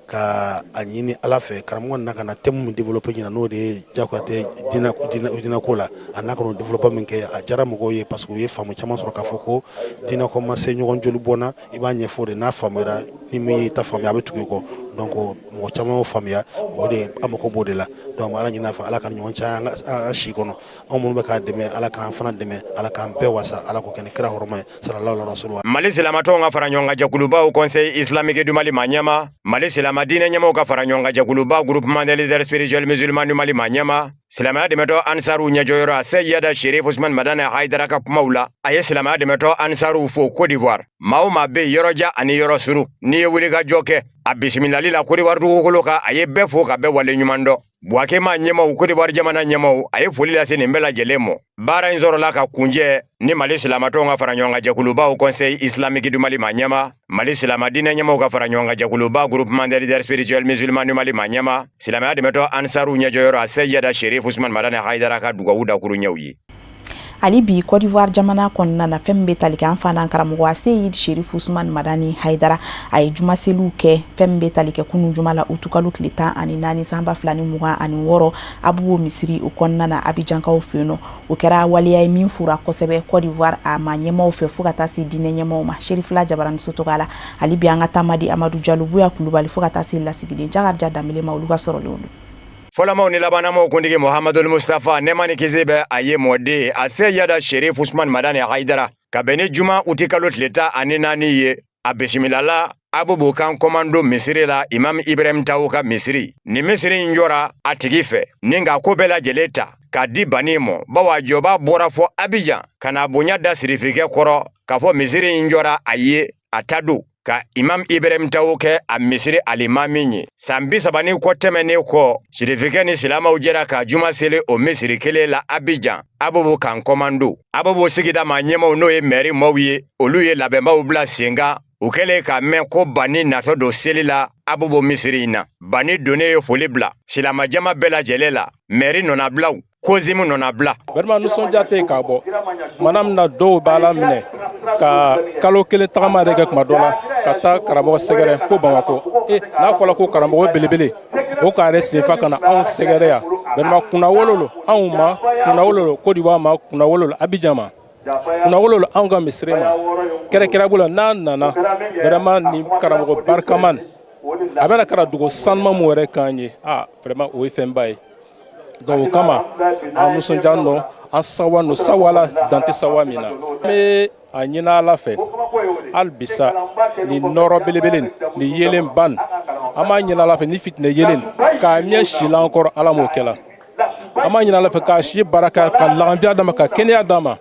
ka a ɲini ala fɛ karamɔgɔ na ka na thème min développer ɲina n'o de ye jagoya tɛ diinɛko la a n'a ka n'o développement min kɛ a diyara mɔgɔw ye parce que u ye faamu caman sɔrɔ k'a fɔ ko diinɛko ma se ɲɔgɔn joli bɔnna i b'a ɲɛfɔ de n'a faamuyara ni min y'i ta faamuya a bɛ tugu i kɔ donc mɔgɔ caman y'o faamuya o de an mako b'o de la donc ala ɲin'a fɛ ala ka ɲɔgɔn caya an si kɔnɔ anw minnu bɛ k'a dɛmɛ ala k'an fana dɛmɛ ala k'an bɛɛ wasa ala k'o kɛ ni kira hɔrɔma ye sallallahu alaihi wasallam. Mali silamatɔw ka fara ɲɔgɔn kan jɛkulubaw conseil islamique du Mali ma ɲɛma Mali silama diinɛ ɲɛmaw ka fara ɲɔgɔn kan jɛkuluba groupement des leaders spirituels musulmans du Mali ma ɲɛma silamɛya dɛmɛtɔ ansaru ɲɛjɔyɔrɔ a Seyada Sherif Ousmane Madane Haidara ka kumaw la a ye silamɛya dɛmɛtɔ ansaru fo Côte d'Ivoire maa o maa bɛ yɔrɔja ani yɔrɔ suru n'i ye wulikajɔ kɛ a bisimilali la Côte d'Ivoire dugukolo kan a ye bɛɛ fo ka bɛɛ wale ɲuman dɔn Buakema ɲɛmaw Côte d'Ivoire jamana ɲɛmaw a ye foli lase nin bɛɛ lajɛlen ma baara in sɔrɔla ka kunjɛ ni Mali silamatɔw ka fara ɲɔgɔn kan jɛkulubaw conseil islamique du Mali ma ɲɛma Mali silama diinɛ ɲɛmaw ka fara ɲɔgɔn kan jɛkuluba groupement des leaders spirituels musulmans du Mali ma ɲɛma silamɛya dɛmɛtɔ ansaru ɲɛjɔyɔrɔ a Seyada Sherif Ousmane Madane Haidara ka dugawu dakuru ɲɛw ye ali bi Côte d'Ivoire jamana kɔnɔna na fɛn min bɛ tali kɛ an fana karamɔgɔ a Seyid Sherif Ousmane Madani Haidara a ye jumaseliw kɛ fɛn min bɛ tali kɛ kunun juma la utukalo tile 14 san 2026 abubo misiri o kɔnɔna na Abidjankaw fɛ yen nɔ o kɛra waleya ye min fura kosɛbɛ Côte d'Ivoire a ma ɲɛmaw fɛ fo ka taa se diinɛ ɲɛmaw ma Sherifila Jabaramuso tɔgɔ la ali bi an ka taamadi Amadou Diallo Buya Kulubali fo ka taa se lasigiden Jakarija Dambele ma olu ka sɔrɔlenw don Fɔlɔmaw ni labanamaw kuntigi Mohamedou Mustafa Nemani kisi bɛ a ye mɔden a Seyada Sherif Ousmane Madane Haidara ka bɛn ni juma utikalo tile 14 ye a bisimilala Abubu kan komando misiri la Imam Ibrahim Tawu ka misiri ni misiri in jɔra a tigi fɛ ni nka ko bɛɛ lajɛlen ta k'a di bani mɔ bawa jɔba bɔra fɔ Abidjan ka na bonya da sirifikɛ kɔrɔ k'a fɔ misiri in jɔra a ye a ta don ka Imam Ibrahim Tawu kɛ a misiri alimami ye san 30 kɔ tɛmɛnen kɔ sirifikɛ ni silamaw jɛra ka juma seli o misiri kelen la Abidjan Abubu kan komando Abubu sigida ma ɲɛmaw n'o ye maire maw ye olu ye labɛnbaw bila sen kan u kɛlen ka mɛn ko bani natɔ don seli la Abubu misiri in na bani donnen ye foli bila silamajama bɛɛ lajɛlen la maire nɔnabilaw kozimu nɔnabila vraiment nisɔndiya tɛ k'a bɔ mana min na dɔw b'a la minɛ ka kalo kelen tagama yɛrɛ kɛ kuma dɔ la ka taa karamɔgɔ sɛgɛrɛ fo Bamako n'a fɔla ko karamɔgɔ belebele o k'a yɛrɛ senfa ka na anw sɛgɛrɛ yan vraiment kunna wololo anw ma kunna wololo Côte d'Ivoire ma kunna wololo Abidjan ma kunna wololo anw ka misiri ma kɛrɛkɛrɛ bolo n'a nana vraiment ni karamɔgɔ barikaman a bɛna kɛra dogo sanuma mun yɛrɛ k'an ye vraiment o ye fɛnba ye donc o kama an nisɔndiya nɔ an sawa nɔ sawala dante sawa min na an bɛ a ɲini Ala fɛ hali bisa ni nɔrɔ belebele ni yelen ban an b'a ɲini Ala fɛ ni fitinɛ yelen k'a ɲɛ silan kɔrɔ Ala m'o kɛla an b'a ɲini Ala fɛ k'a si baraka ka laganfiya d'a ma ka kɛnɛya d'a ma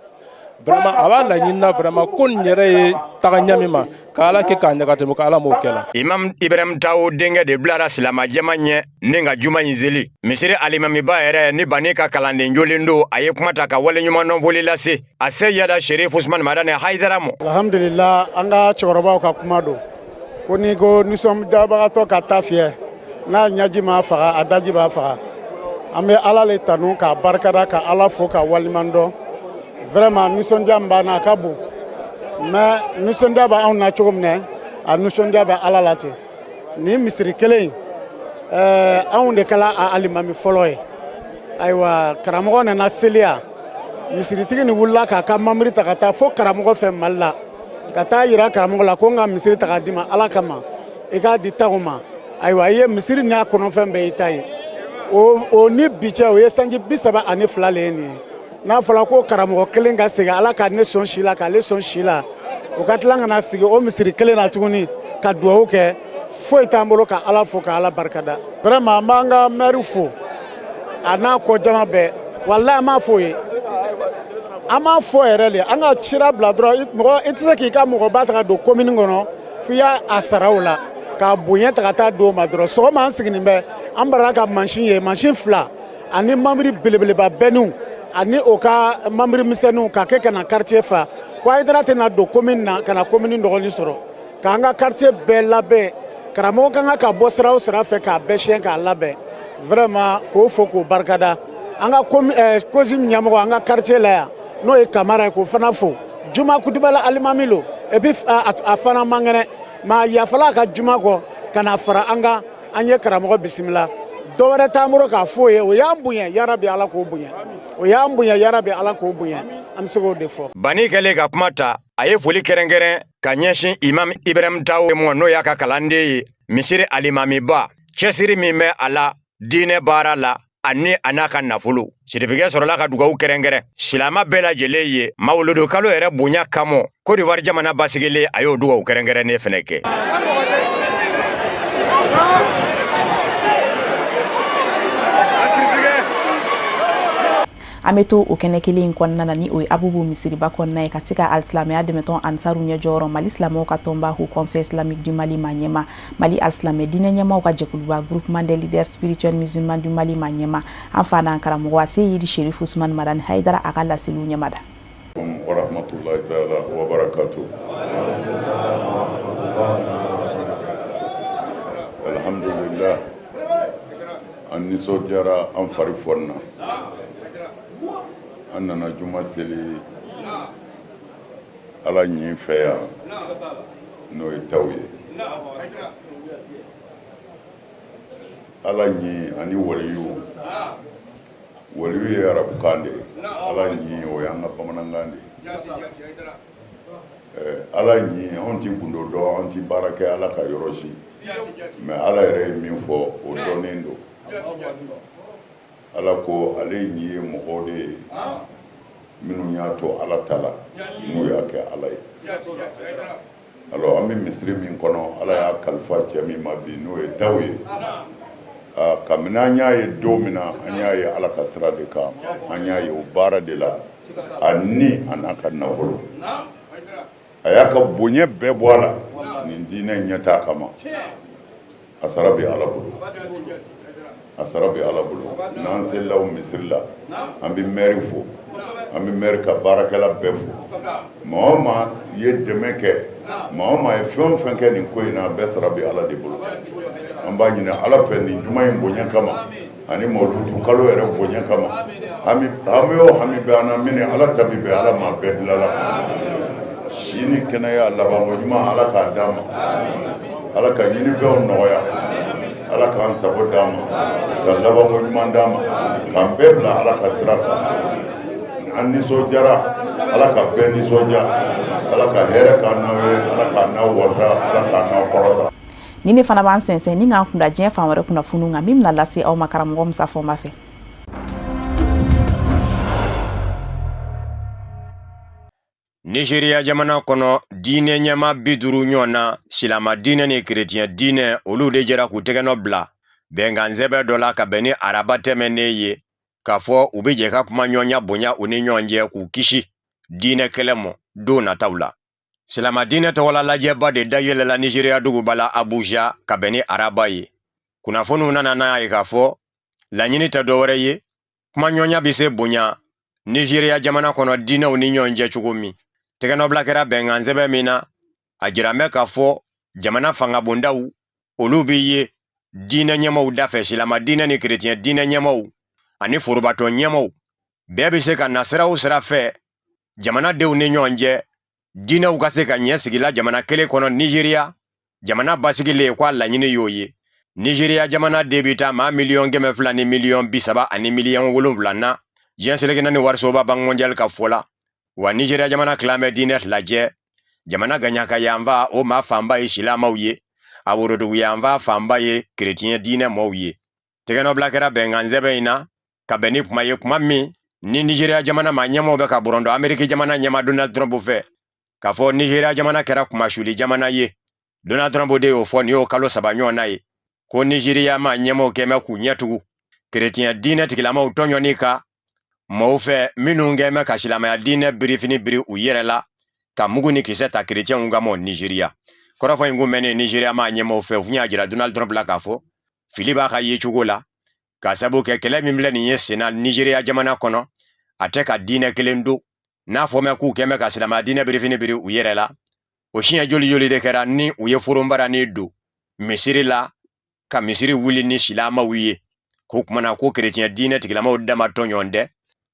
vraiment a b'a laɲini na vraiment ko nin yɛrɛ ye taga ɲami ma ka Ala kɛ k'a ɲagatɛmɛ ka Ala m'o kɛla Imam Ibrahim Tawu denkɛ de bilara silamajama ɲɛ ni ka juma in seli misiri alimamiba yɛrɛ ni bani ka kalanden jolen don a ye kuma ta ka wale ɲuman dɔn foli lase a Seyada Sherif Ousmane Madane Haidara mɔ alhamdulillah an ka cɛkɔrɔbaw ka kuma don ko ni ko nisɔndiyabagatɔ ka taa fiyɛ n'a ɲaji ma faga a daji b'a faga an bɛ Ala le tanu k'a barikada ka Ala fo ka waliman dɔn vraiment nisɔndiya min b'an na a ka bon mais nisɔndiya bɛ anw na cogo min na a nisɔndiya bɛ Ala la ten ni misiri kelen anw de kɛla a alimami fɔlɔ ye ayiwa karamɔgɔ nana seliya misiritigi ni wulila k'a ka mamiri ta ka taa fo karamɔgɔ fɛ Mali la ka taa yira karamɔgɔ la ko n ka misiri ta k'a di ma Ala kama i k'a di taw ma ayiwa i ye misiri n'a kɔnɔfɛn bɛɛ y'i ta ye o ni bi cɛ o ye sanji 32 le ye nin ye n'a fɔra ko karamɔgɔ kelen ka segin Ala ka ne sɔn si la k'ale sɔn si la o ka tila ka na sigi o misiri kelen na tuguni ka duwawu kɛ foyi t'an bolo ka Ala fo ka Ala barikada vraiment an b'an ka maire fo a n'a kɔ jama bɛɛ wallahi an m'a fo ye an m'a fo yɛrɛ de an ka sira bila dɔrɔn mɔgɔ i tɛ se k'i ka mɔgɔba ta ka don commune kɔnɔ f'i y'a sara o la ka bonya ta ka taa d'o ma dɔrɔn sɔgɔma an sigilen bɛ an barala ka mansin ye mansin 2 ani mamiri belebeleba bɛnniw ani o ka mamiri misɛnninw ka kɛ ka na quartier fa ko Hayidara tɛna don commune na ka na commune dɔgɔnin sɔrɔ k'an ka quartier bɛɛ labɛn karamɔgɔ kan ka bɔ sira o sira fɛ k'a bɛɛ siɲɛ k'a labɛn vraiment k'o fo k'o barikada an ka kozi ɲɛmɔgɔ an ka quartier la yan n'o ye Kamara ye k'o fana fo Juma Kudubala Alimami lo et puis a fana man kɛnɛ ma yafala a ka Juma kɔ ka na fara an kan an ye karamɔgɔ bisimila dɔ wɛrɛ t'an bolo k'a fɔ ye o y'an bonya yarabi Ala k'o bonya o y'an bonya yarabi Ala k'o bonya an bɛ se k'o de fɔ. Bani kɛlen ka kuma ta a ye foli kɛrɛnkɛrɛn ka ɲɛsin Imam Ibrahim Tawo ma n'o y'a ka kalanden ye misiri alimamiba cɛsiri min bɛ a la diinɛ baara la ani a n'a ka nafolo sirifikɛ sɔrɔla ka dugawu kɛrɛnkɛrɛn silama bɛɛ lajɛlen ye mawuludu kalo yɛrɛ bonya kama Côte d'Ivoire jamana basigilen a y'o dugawu kɛrɛnkɛrɛnnen fɛnɛ kɛ. an bɛ to o kɛnɛ kelen in kɔnɔna na ni o ye abubu misiriba kɔnɔna ye ka se ka alisilamɛya dɛmɛtɔn ansaru ɲɛ jɔyɔrɔ Mali silamɛw ka tɔnba Haut Conseil islamique du Mali ma ɲɛma Mali alisilamɛ diinɛ ɲɛmaw ka jɛkuluba groupement des leaders spirituels musulmans du Mali ma ɲɛma an fa n'an karamɔgɔ a se yiri Sherifu Usmane Madani Hayidara a ka laseliw ɲɛmada. Wa rahmatullahi ta'ala wa barakatuh. Alhamdulillah an nisɔndiyara an fari fɔnna an nana juma seli Ala ɲin fɛ yan n'o ye taw ye Ala ɲin ani waliyu ye arabukan de ye Ala ɲin o y'an ka bamanankan de ye Ala ɲin anw ti gundo dɔn an ti baara kɛ Ala ka yɔrɔ si mais Ala yɛrɛ ye min fɔ o dɔnnen don Ala ko ale ɲin ye mɔgɔw de ye minnu y'a to Ala ta la n'u y'a kɛ Ala ye alors an bɛ misiri min kɔnɔ Ala y'a kalifa cɛ min ma bi n'o ye taw ye kabini an y'a ye don min na an y'a ye Ala ka sira de kan an y'a ye o baara de la a ni a n'a ka nafolo a y'a ka bonya bɛɛ bɔ a la nin diinɛ ɲɛtaa kama a sara bɛ Ala bolo a sara bɛ Ala bolo n'an selila o misiri la an bɛ maire fo an bɛ maire ka baarakɛla bɛɛ fo maa o maa ye dɛmɛ kɛ maa o maa ye fɛn o fɛn kɛ nin ko in na a bɛɛ sara bɛ Ala de bolo an b'a ɲini Ala fɛ nin juma in bonya kama ani mawuludu kalo yɛrɛ bonya kama hami o hami bɛ an na min Ala ta bi bɛn Ala ma bɛɛ dilala si ni kɛnɛya labanko ɲuman Ala k'a d'an ma Ala ka ɲinifɛnw nɔgɔya Ala k'an sago d'an ma ka labanko ɲuman d'an ma k'an bɛɛ bila Ala ka sira kan an nisɔndiyara Ala ka bɛɛ nisɔndiya Ala ka hɛrɛ k'an n'aw ye Ala k'an n'aw wasa Ala k'an n'aw kɔrɔta. Ni ne fana b'an sɛnsɛn ni k'an kunda diɲɛ fan wɛrɛ kunnafoniw kan min bɛna lase aw ma karamɔgɔ Musa Fɔnba fɛ. Nigeria jamana kɔnɔ diinɛ ɲɛma 50 ɲɔgɔn na silama diinɛ ni chrétien diinɛ olu de jɛra k'u tɛgɛnɔ bila bɛnkan sɛbɛn dɔ la ka bɛn ni araba tɛmɛnen ye k'a fɔ u bɛ jɛ ka kuma ɲɔgɔnya bonya u ni ɲɔgɔn cɛ k'u kisi diinɛ kɛlɛ mɔ don nataw la. Silama diinɛ tɔgɔla lajɛba de dayɛlɛla Nigeria duguba la Abuja ka bɛn ni araba ye. Kunnafoniw nana n'a ye k'a fɔ laɲini tɛ dɔwɛrɛ ye kuma ɲɔgɔnya bɛ se bonya Nigeria jamana kɔnɔ diinɛw ni ɲɔgɔn cɛ cogo min. Tɛgɛnɔbila kɛra bɛnkan sɛbɛn min na a jira mɛ k'a fɔ jamana fanga bondaw olu bɛ ye diinɛ ɲɛmaw dafɛ silama diinɛ ni chrétien diinɛ ɲɛmaw ani forobatɔ ɲɛmaw bɛɛ bɛ se ka na sira o sira fɛ jamanadenw ni ɲɔgɔn cɛ diinɛw ka se ka ɲɛ sigila jamana kelen kɔnɔ Nigeria jamana basigilen k'a laɲini y'o ye. Nigeria jamana de bɛ taa maa 1,2 miliyɔn ni 30 ani 7 miliyɔn na jiyan selege nani warsoba bank mondial ka fola wa Nigeria jamana klame diner laje jamana ganya ka yamba o ma famba ye shilamaw ye aworodo yamba famba ye chrétien dine mawye tegeno blakera benganzebe ina ka beni kuma ye kuma mi ni Nigeria jamana ma nyamo be ka burondo America jamana nyama Donald Trump fe ka fo Nigeria jamana kera kuma shuli jamana ye Donald Trump de o fo ni o kalo sabanyo na ye ko Nigeria ma nyamo keme ku nyatugu chrétien dine tigilama utonyo nika maufe minu ngeme ka shilama ya dine brifini bri uyerela ka muguni kiseta chrétien ungamo Nigeria kora fo ngumene Nigeria ma nyamo fe funya jira Donald Trump la kafo Filiba ka yechugola ka sabu ke kele mimle ni yesena Nigeria jamana kono ateka dine kelendu na fo me ku keme ka shilama dine brifini bri uyerela o shinya joli de kera ni uye furumbara ni du misiri la ka misiri wuli ni shilama wiye ko kumana ko chrétien dine tigilama odama tonyonde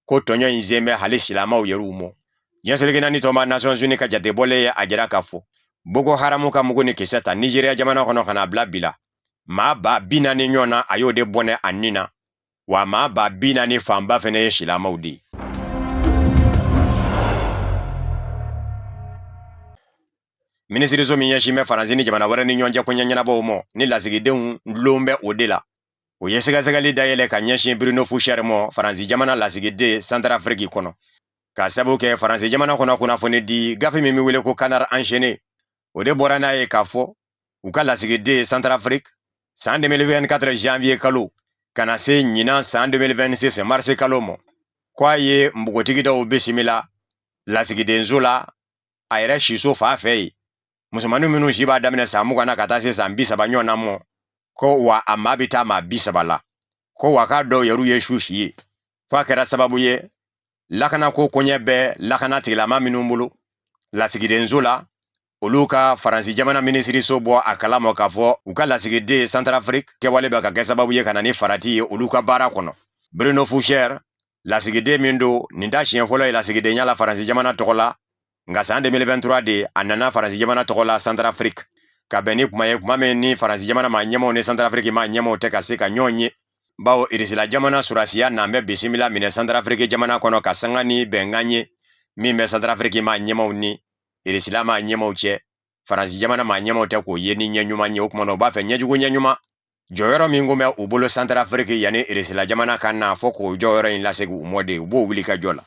ko tonyo inzeme hali shilama uyerumo yenselege nani toma Nations Unies ka jate bole ya ajira kafo Boko Haram ka muguni kiseta Nigeria jamana kono kana blabila ma ba bina ni nyona ayode bone anina wa ma ba bina ni famba fene shilama udi Ministri zo minya shime faranzini jamana wara ni nyonja kunyanyana bomo ni lasigide nlombe odela o yesiga segali dayele ka nyeshi Bruno Foucher mo faranzi jamana lasigide Centrafrique kono ka sabu ke faranzi jamana kono kuna fone di gafi mimi wele ko Canard enchaîné o de borana e kafo u ka lasigide Centrafrique san 2024 janvier kalo kana se nyina san 2026 mars kalo mo kwa ye mbugotigi da obesimila lasigide nzola ayra shiso fa fei musumanu minu jiba damene samu kana katase sambisa banyona mo ko wa amabita mabisa bala ko waka do yeru yeshushi fa kera sababu ye lakana ko konyebe lakana tilama minumbulu lasigide nzola oluka faransi jamana ministri sobo akalamo kafo uka lasigide Centrafrique ke wale baka ke sababu ye kana ni farati ye oluka bara kono Bruno Foucher lasigide mindo ninda chien folo lasigide nyala faransi jamana tokola nga san 2023 de anana faransi jamana tokola Centrafrique ka beni kuma ni faransi jamana ma nyemo ne Centrafrique ma nyemo te ka se ka nyonye bawo irisila jamana surasiya na mbe bisimila mine Centrafrique jamana kono ka sangani benganye mi me Centrafrique ma nyemo ni irisila ma nyemo che faransi jamana ma nyemo te ko yeni nyanyuma nye okumono ba fe nyajugo nyanyuma joyoro mingume ubolo Centrafrique yani irisila jamana kana foko joyoro in lasegu umode ubo wilika jola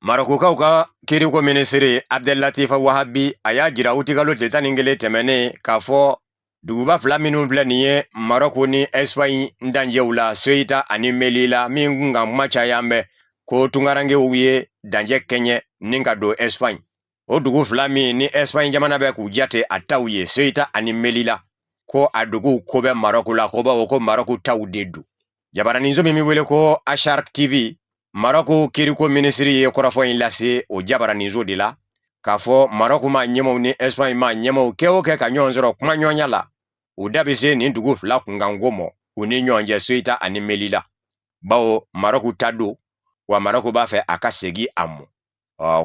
Maroko kauka kiriko ministri Abdel Latif Wahabi aya jira utigalo tetaningele temene kafo duguba flaminu blaniye Maroko ni Espagne ndanjeula Soita ani Melilla mingunga macha yambe ko tungarange uye danje kenye ninga do Espagne o dugu flami ni Espagne jamana be ku jate atawye Soita ani Melilla ko adugu kobe Maroko la koba ko Maroko tawdedu jabarani nzo mimi wele ko Ashark TV Maroko kiriko ministri ye korafo in lase o jabara nizo de la kafo Maroko ma nyemo ni Espagne ma nyemo keo ke ka nyonzoro kuma nyonya la o dabise ni ndugu fla kungangomo uni nyonje Soita ani Melilla bawo Maroko tado wa Maroko ba fe akasegi amu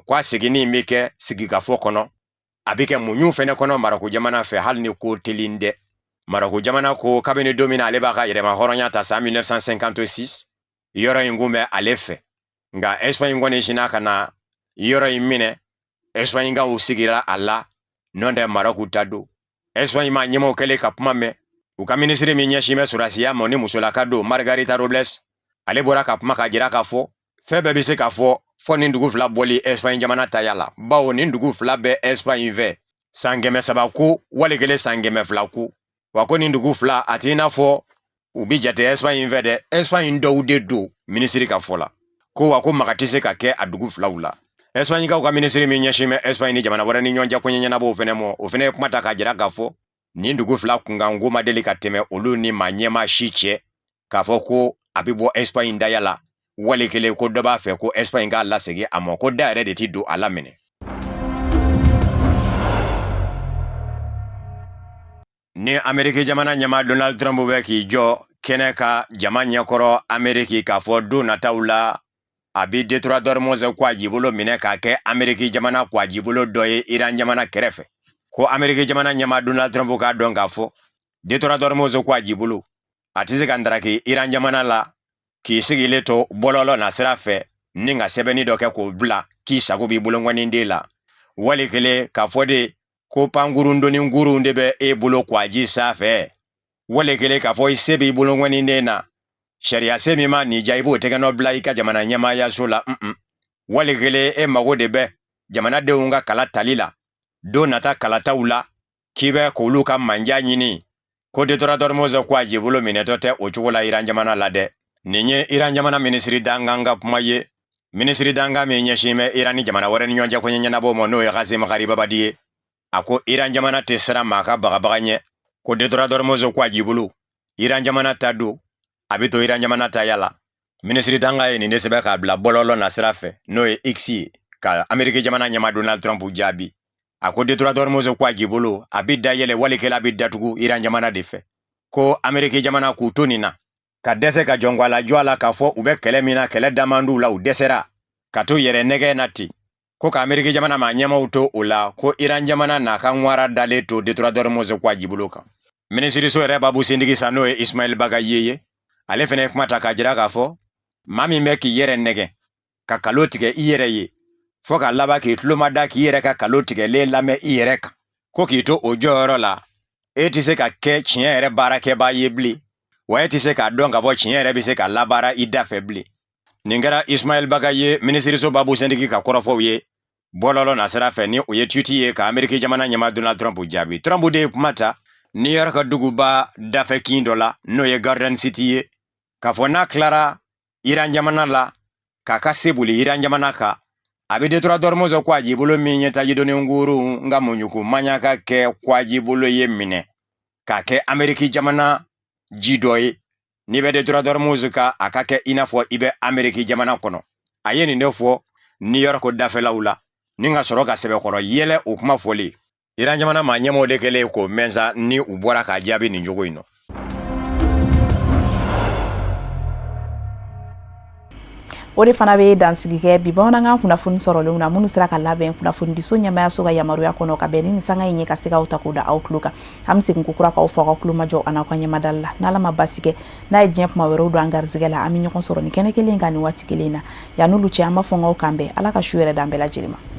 kwa segi ni mike sigi kafo kono abike munyu fene kono Maroko jamana fe hal ni ko telinde Maroko jamana ko kabene domina aleba ka yere ma horonya ta 1956 yoro ingume alefe nga Espagne ngone shina kana yoro imine Espagne nga usigira ala nonde Maroko tado Espagne ma nyemo kele kapmame uka ministre mi nyashime surasiya moni musola kado Margarita Robles ale bora kapma ka jira kafo febe bise kafo foni ndugu fla boli Espagne jamana tayala bawo ni ndugu fla be Espagne ve sangeme sabaku wale kele sangeme flaku wako ni ndugu fla atina fo ubijate Espagne vede Espagne ndo do ministri ka fola ko wako makatise ka ke adugu flaula Espagne ka ministri mi nyashime Espagne ni jamana wara ni nyonja kwenye na bo fenemo ofene kumata ka jira kafo ni ndugu fla kunga ngoma delikateme olu ni manyema shiche kafo ko abibo Espagne ndayala wale kele ko doba fe ko Espagne ga la sege amo ko daire de tido alamene ni Amerika jamana nyama Donald Trump weki jo keneka jamanya koro Amerika ka fodu na taula abi detroit moze kwa jibulo mineka ke Amerika jamana kwa jibulo doye Iran jamana kerefe ko Amerika jamana nyama Donald Trump ka donga fo detroit moze kwa jibulo a tɛ se ka ndaraki Iran jamana la k'i sigilen to bɔlɔlɔ na sira fɛ ni ka sɛbɛnni dɔ kɛ k'o bila k'i sago b'i bolo ŋɔniden la wali kelen k'a fɔ de ko pangurundoni ngurun de bɛ e bolo kwaji sanfɛ wali kelen k'a fɔ i se b'i bolo ŋɔniden na sariya se min ma nin ja i b'o tɛgɛ nɔ bila i ka jamana ɲɛmaayaso la wali kelen e mago de bɛ jamanadenw ka kala tali la don nata kalataw la k'i bɛ k'olu ka manja ɲini ko détonateur Moise Kouadji bolo minɛtɔ tɛ o cogo la Iran jamana la dɛ nin ye Iran jamana minisiri dangan ka kuma ye minisiri dangan min ɲɛsin bɛ Iran ni jamana wɛrɛ ni ɲɔgɔn cɛ ko ɲɛnabɔ ma n'o ye Kassim Gharibabadi ye a ko Iran jamana tɛ siran maa ka bagabaga ɲɛ ko détonateur Moise Kouadji bolo Iran jamana ta don a bɛ to Iran jamana ta yala minisiri dangan ye nin de sɛbɛn k'a bila bɔlɔlɔ na sira fɛ n'o ye X ye ka Ameriki jamana ɲɛma Donald Trump jaabi a ko détonateur Moise Kouadji bolo a bɛ dayɛlɛ walikɛla bɛ datugu Iran jamana de fɛ ko Ameriki jamana k'u to nin na ka dɛsɛ ka jɔngwala jɔ a la k'a fɔ u bɛ kɛlɛ min na kɛlɛ damandu la u dɛsɛra ka to yɛrɛ nɛgɛ na ten ko ka Ameriki jamana maa ɲɛmaw to o la ko Iran jamana n'a ka ŋwara dalen to détonateur Moise Kouadji bolo kan minisiriso yɛrɛ babu sindigi sa n'o ye Ismail Bagaye ye ale fɛnɛ kuma ta k'a jira k'a fɔ maa min bɛ k'i yɛrɛ nɛgɛ ka kalo tigɛ i yɛrɛ ye fɔ ka laban k'i tulomada k'i yɛrɛ ka kalo tigɛlen lamɛn i yɛrɛ kan ko k'i to o jɔyɔrɔ la e tɛ se ka kɛ tiɲɛ yɛrɛ baarakɛbaa ye bilen wa e tɛ se k'a dɔn k'a fɔ tiɲɛ yɛrɛ bɛ se ka labaara i da fɛ bilen nin kɛra Ismail Bagaye minisiriso babu sindigi ka kɔrɔfɔw ye bɔlɔlɔ na sira fɛ ni o ye tweet ye ka Ameriki jamana ɲɛma Donald Trump jaabi Trump de ye kuma ta New York duguba dafɛ kin dɔ la n'o ye Garden City ye k'a fɔ n'a tilara Iran jamana la k'a ka se boli Iran jamana kan a bɛ détonateur Moise Kouadji bolo min ɲɛtaji dɔnni nguru nga muɲuku manya ka kɛ Kouadji bolo ye minɛ k'a kɛ Ameriki jamana ji dɔ ye n'i bɛ détonateur Moise kan a ka kɛ i n'a fɔ i bɛ Ameriki jamana kɔnɔ a ye nin de fɔ New York dafɛlaw la ni ka sɔrɔ ka sɛbɛkɔrɔ yɛlɛ o kuma fɔli Iran jamana maa ɲɛmaaw de kɛlen k'o mɛnsa ni u bɔra k'a jaabi nin cogo in nɔ o de fana bɛ dansigi kɛ bi bamanankan kunnafoni sɔrɔlenw na minnu sera ka labɛn kunnafoni diso ɲɛmaayaso ka yamaruya kɔnɔ ka bɛn ni nin sanga in ye ka se k'aw ta k'o da aw tulo kan an bɛ segin ko kura k'aw fɔ aw ka tulomajɔ a n'aw ka ɲɛmadali la n'ala ma basi kɛ n'a ye diɲɛ kuma wɛrɛw don an garizigɛ la an bɛ ɲɔgɔn sɔrɔ nin kɛnɛ kelen kan nin waati kelen na yan'olu cɛ an b'a fɔ n k'aw kan bɛn ala ka su yɛrɛ d'an bɛɛ lajɛlen ma